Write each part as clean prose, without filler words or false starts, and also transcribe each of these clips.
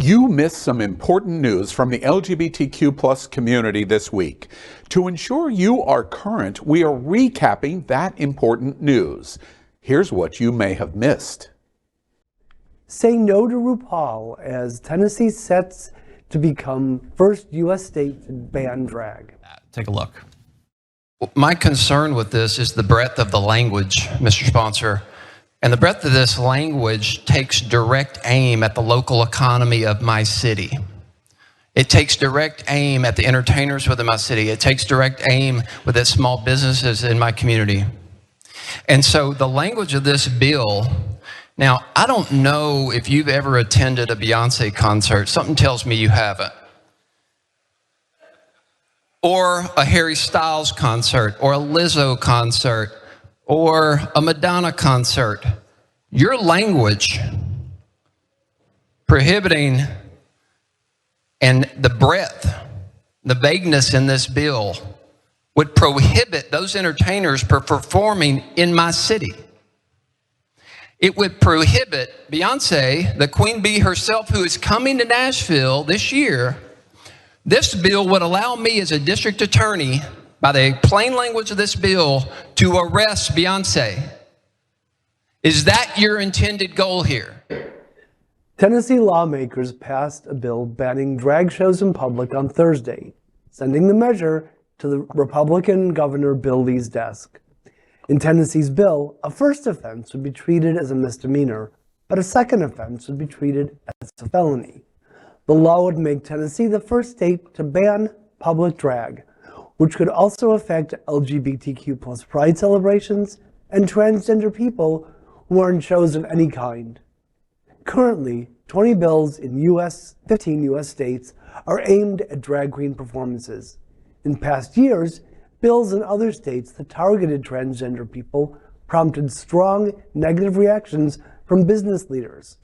You missed some important news from the LGBTQ+ community this week. To ensure you are current, we are recapping that important news. Here's what you may have missed. Say no to RuPaul as Tennessee sets to become first U.S. state to ban drag. Take a look. My concern with this is the breadth of the language, Mr. Sponsor. And the breadth of this language takes direct aim at the local economy of my city. It takes direct aim at the entertainers within my city. It takes direct aim with the small businesses in my community. And so the language of this bill, now I don't know if you've ever attended a Beyonce concert. Something tells me you haven't. Or a Harry Styles concert, or a Lizzo concert, or a Madonna concert. Your language prohibiting and the breadth, the vagueness in this bill would prohibit those entertainers from performing in my city. It would prohibit Beyonce, the Queen Bee herself, who is coming to Nashville this year. This bill would allow me as a district attorney, by the plain language of this bill, to arrest Beyonce. Is that your intended goal here? Tennessee lawmakers passed a bill banning drag shows in public on Thursday, sending the measure to the Republican Governor Bill Lee's desk. In Tennessee's bill, a first offense would be treated as a misdemeanor, but a second offense would be treated as a felony. The law would make Tennessee the first state to ban public drag, which could also affect LGBTQ+ pride celebrations and transgender people who are in shows of any kind. Currently, 20 bills in 15 U.S. states are aimed at drag queen performances. In past years, bills in other states that targeted transgender people prompted strong negative reactions from business leaders,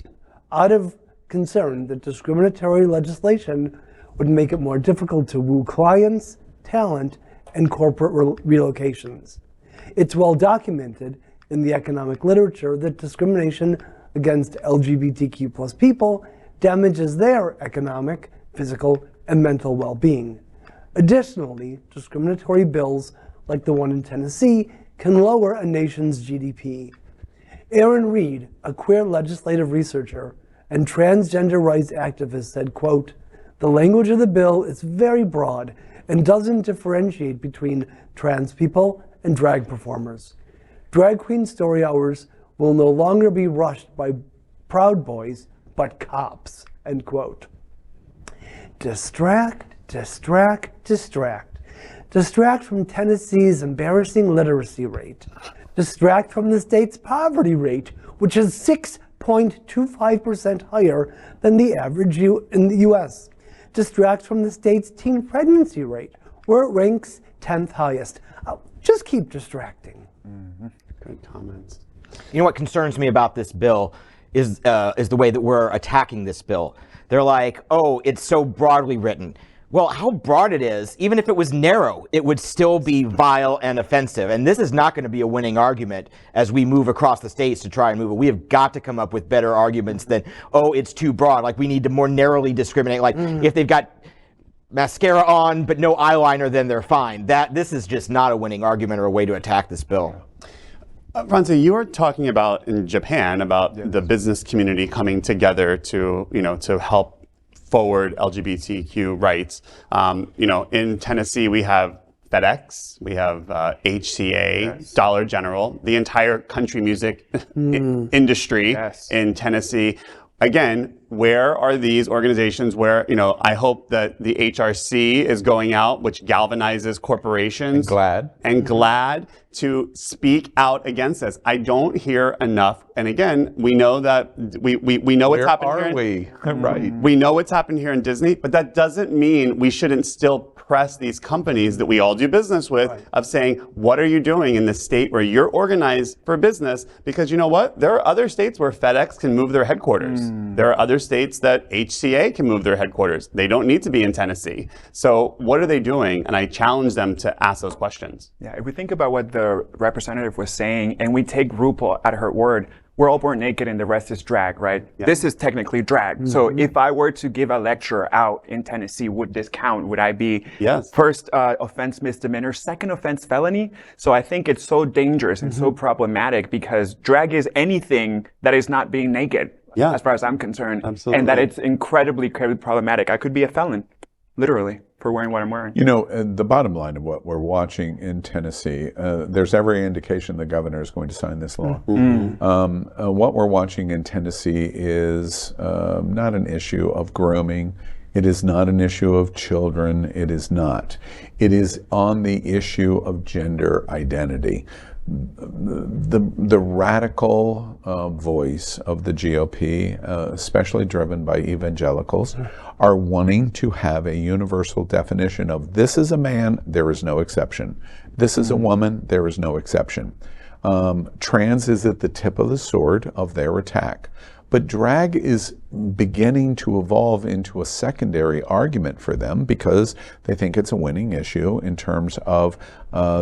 out of concern that discriminatory legislation would make it more difficult to woo clients, talent, and corporate relocations. It's well documented in the economic literature that discrimination against LGBTQ+ people damages their economic, physical, and mental well-being. Additionally, discriminatory bills like the one in Tennessee can lower a nation's GDP. Aaron Reed, a queer legislative researcher and transgender rights activist, said, quote, "The language of the bill is very broad and doesn't differentiate between trans people and drag performers. Drag queen story hours will no longer be rushed by Proud Boys, but cops," end quote. Distract, distract, distract. Distract from Tennessee's embarrassing literacy rate. Distract from the state's poverty rate, which is 6.25% higher than the average in the U.S. Distract from the state's teen pregnancy rate, where it ranks 10th highest. Just keep distracting. Mm-hmm. Good comments. You know what concerns me about this bill is the way that we're attacking this bill. They're like, oh, it's so broadly written. Well, how broad it is, even if it was narrow, it would still be vile and offensive. And this is not going to be a winning argument as we move across the states to try and move it. We have got to come up with better arguments than, oh, it's too broad. Like, we need to more narrowly discriminate. Like, if they've got mascara on but no eyeliner, then they're fine. This is just not a winning argument or a way to attack this bill. Francie, you were talking about in Japan about the business community coming together to, to help forward LGBTQ rights. In Tennessee, we have FedEx, we have HCA, yes. Dollar General, the entire country music industry yes. in Tennessee. Again, where are these organizations where, I hope that the HRC is going out, which galvanizes corporations. And GLAAD to speak out against this. I don't hear enough. And again, we know that we know what's happened here. Right. We know what's happened here in Disney, but that doesn't mean we shouldn't still press these companies that we all do business with of saying, what are you doing in the state where you're organized for business? Because you know what? There are other states where FedEx can move their headquarters. There are other states that HCA can move their headquarters. They don't need to be in Tennessee. So what are they doing? And I challenge them to ask those questions. Yeah, if we think about what the representative was saying, and we take RuPaul at her word, we're all born naked and the rest is drag, right? Yeah. This is technically drag. So if I were to give a lecture out in Tennessee, would this count? Would I be first offense misdemeanor, second offense felony? So I think it's so dangerous and so problematic because drag is anything that is not being naked, as far as I'm concerned. Absolutely. And that it's incredibly problematic. I could be a felon, literally, for wearing what I'm wearing. You know, the bottom line of what we're watching in Tennessee, there's every indication the governor is going to sign this law. What we're watching in Tennessee is not an issue of grooming. It is not an issue of children. It is not. It is on the issue of gender identity. The radical voice of the GOP, especially driven by evangelicals, are wanting to have a universal definition of this is a man, there is no exception. This is a woman, there is no exception. Trans is at the tip of the sword of their attack. But drag is beginning to evolve into a secondary argument for them because they think it's a winning issue in terms of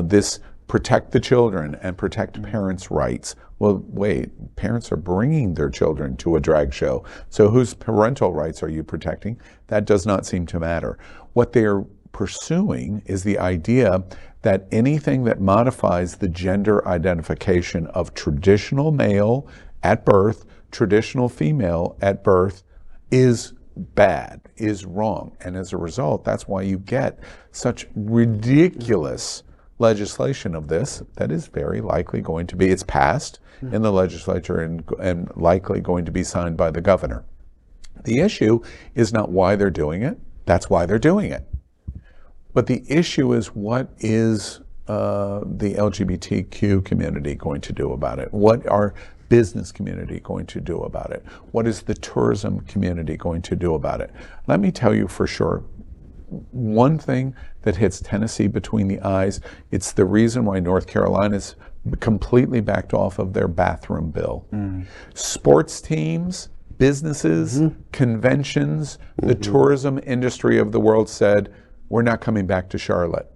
this protect the children and protect parents' rights. Well, wait, parents are bringing their children to a drag show. So whose parental rights are you protecting? That does not seem to matter. What they're pursuing is the idea that anything that modifies the gender identification of traditional male at birth, traditional female at birth is bad, is wrong. And as a result, that's why you get such ridiculous legislation of this that is very likely going to be, it's passed in the legislature and likely going to be signed by the governor. The issue is not why they're doing it, that's why they're doing it. But the issue is what is the LGBTQ community going to do about it? What are business community going to do about it? What is the tourism community going to do about it? Let me tell you for sure, one thing that hits Tennessee between the eyes, it's the reason why North Carolina's completely backed off of their bathroom bill. Sports teams, businesses, conventions, the tourism industry of the world said, we're not coming back to Charlotte.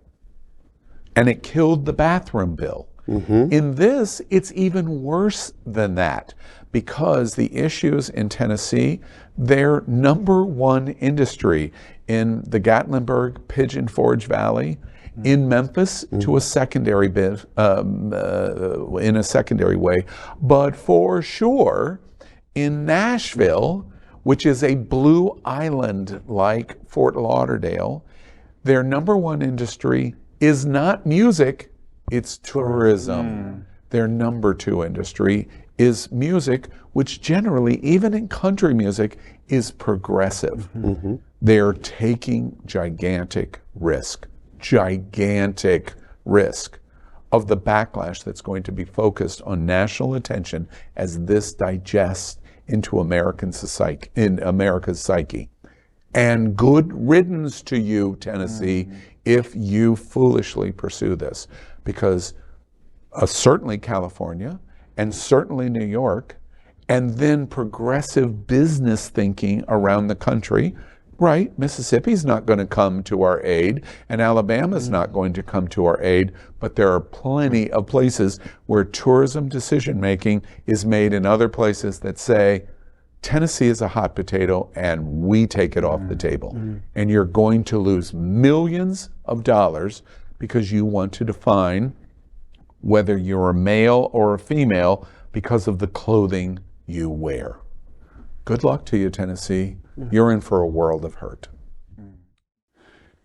And it killed the bathroom bill. In this, it's even worse than that because the issues in Tennessee, their number one industry in the Gatlinburg, Pigeon Forge Valley, in Memphis to a secondary bit, in a secondary way, but for sure in Nashville, which is a blue island like Fort Lauderdale, their number one industry is not music, it's tourism. Their number two industry is music, which generally, even in country music, is progressive. They're taking gigantic risk of the backlash that's going to be focused on national attention as this digests into American society, in America's psyche. And good riddance to you, Tennessee, if you foolishly pursue this. Because certainly California, and certainly New York, and then progressive business thinking around the country, right? Mississippi's not going to come to our aid, and Alabama's not going to come to our aid, but there are plenty of places where tourism decision-making is made in other places that say, Tennessee is a hot potato and we take it off the table. And you're going to lose millions of dollars because you want to define whether you're a male or a female because of the clothing you wear. Good luck to you, Tennessee. You're in for a world of hurt.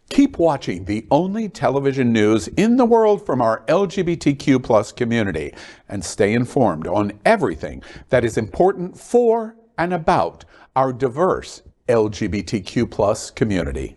Keep watching the only television news in the world from our LGBTQ plus community and stay informed on everything that is important for and about our diverse LGBTQ plus community.